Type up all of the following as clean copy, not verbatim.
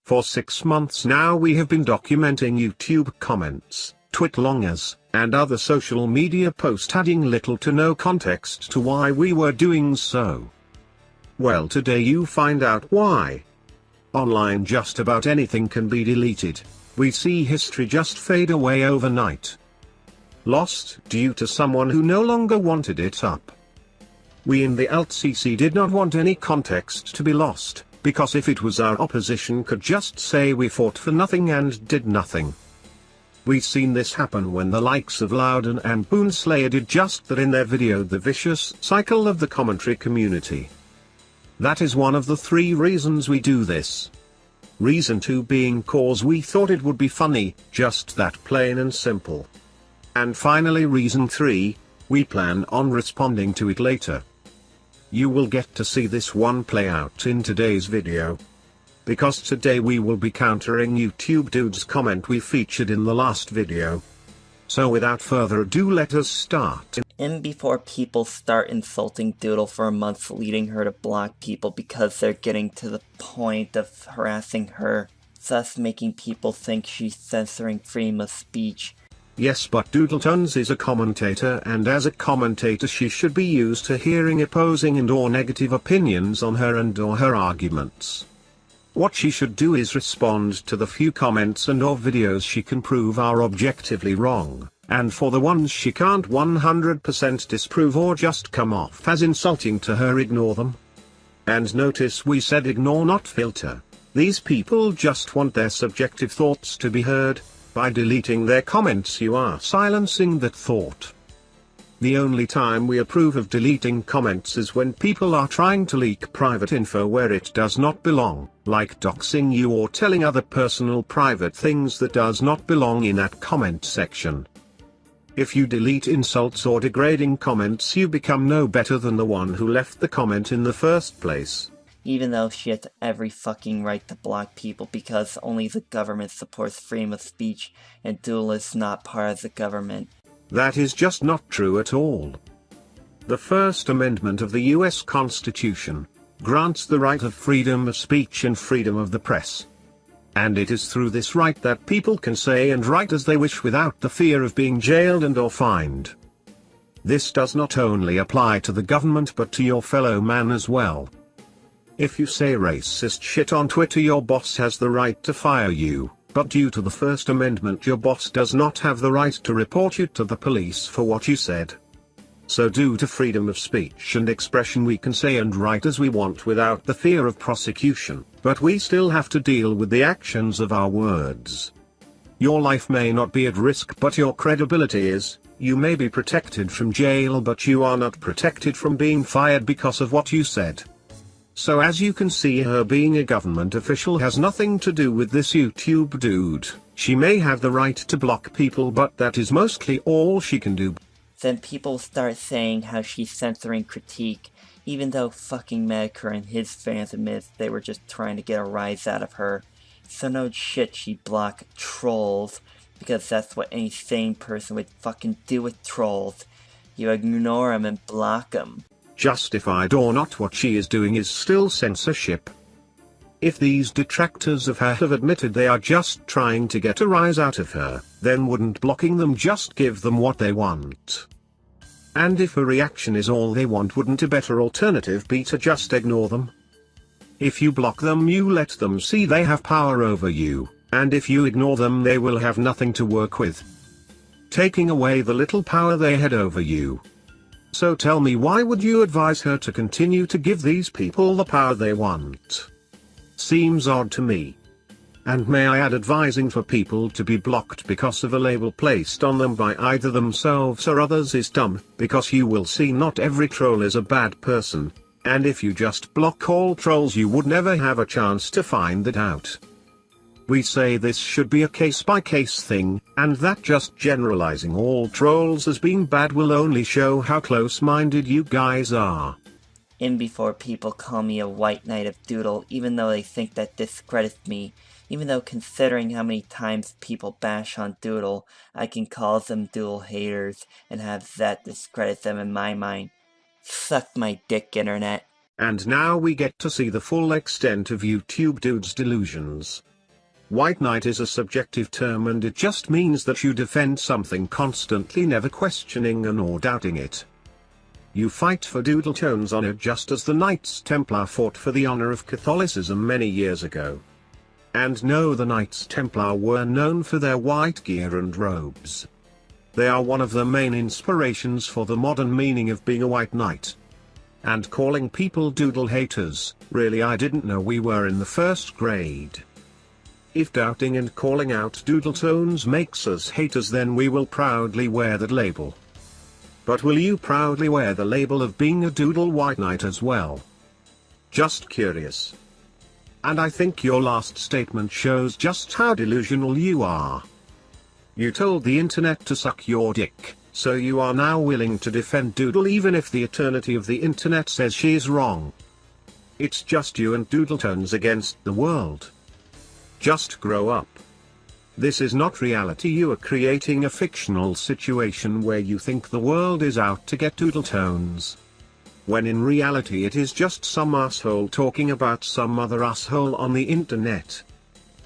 For 6 months now we have been documenting YouTube comments, tweetlongers, and other social media posts adding little to no context to why we were doing so. Well, today you find out why. Online just about anything can be deleted. We see history just fade away overnight. Lost due to someone who no longer wanted it up. We in the AltCC did not want any context to be lost, because if it was our opposition could just say we fought for nothing and did nothing. We've seen this happen when the likes of Loudon and Boonslayer did just that in their video The Vicious Cycle of the Commentary Community. That is one of the 3 reasons we do this. Reason 2 being cause we thought it would be funny, just that plain and simple. And finally reason 3, we plan on responding to it later. You will get to see this one play out in today's video. Because today we will be countering YouTube dude's comment we featured in the last video. So without further ado, let us start. And before people start insulting Doodle for a month, leading her to block people because they're getting to the point of harassing her, thus making people think she's censoring freedom of speech. Yes, but Doodletons is a commentator, and as a commentator she should be used to hearing opposing and or negative opinions on her and or her arguments. What she should do is respond to the few comments and or videos she can prove are objectively wrong, and for the ones she can't 100% disprove or just come off as insulting to her, ignore them. And notice we said ignore, not filter. These people just want their subjective thoughts to be heard. By deleting their comments you are silencing that thought. The only time we approve of deleting comments is when people are trying to leak private info where it does not belong, like doxing you or telling other personal private things that does not belong in that comment section. If you delete insults or degrading comments, you become no better than the one who left the comment in the first place. Even though she has every fucking right to block people because only the government supports freedom of speech and Doodle is not part of the government. That is just not true at all. The First Amendment of the US Constitution grants the right of freedom of speech and freedom of the press. And it is through this right that people can say and write as they wish without the fear of being jailed and or fined. This does not only apply to the government but to your fellow man as well. If you say racist shit on Twitter, your boss has the right to fire you, but due to the First Amendment your boss does not have the right to report you to the police for what you said. So due to freedom of speech and expression we can say and write as we want without the fear of prosecution, but we still have to deal with the actions of our words. Your life may not be at risk but your credibility is. You may be protected from jail but you are not protected from being fired because of what you said. So as you can see, her being a government official has nothing to do with this YouTube dude. She may have the right to block people but that is mostly all she can do. Then people start saying how she's censoring critique, even though fucking Medicare and his fans admit they were just trying to get a rise out of her. So no shit she'd block trolls, because that's what any sane person would fucking do with trolls. You ignore them and block them. Justified or not, what she is doing is still censorship. If these detractors of her have admitted they are just trying to get a rise out of her, then wouldn't blocking them just give them what they want? And if a reaction is all they want, wouldn't a better alternative be to just ignore them? If you block them, you let them see they have power over you, and if you ignore them they will have nothing to work with, taking away the little power they had over you. So tell me, why would you advise her to continue to give these people the power they want? Seems odd to me. And may I add, advising for people to be blocked because of a label placed on them by either themselves or others is dumb, because you will see not every troll is a bad person, and if you just block all trolls you would never have a chance to find that out. We say this should be a case-by-case thing, and that just generalizing all trolls as being bad will only show how close-minded you guys are. And before people call me a white knight of Doodle, even though they think that discredits me, even though considering how many times people bash on Doodle, I can call them Doodle haters, and have that discredit them in my mind. Suck my dick, internet. And now we get to see the full extent of YouTube dude's delusions. White knight is a subjective term and it just means that you defend something constantly, never questioning and or doubting it. You fight for Doodletones honor just as the Knights Templar fought for the honor of Catholicism many years ago. And no, the Knights Templar were known for their white gear and robes. They are one of the main inspirations for the modern meaning of being a white knight. And calling people doodle haters, really, I didn't know we were in the first grade. If doubting and calling out Doodletones makes us haters, then we will proudly wear that label. But will you proudly wear the label of being a doodle white knight as well? Just curious. And I think your last statement shows just how delusional you are. You told the internet to suck your dick, so you are now willing to defend Doodle even if the eternity of the internet says she's wrong. It's just you and Doodletones against the world. Just grow up. This is not reality. You are creating a fictional situation where you think the world is out to get Doodletones, when in reality it is just some asshole talking about some other asshole on the internet.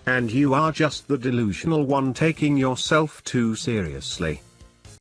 And you are just the delusional one taking yourself too seriously.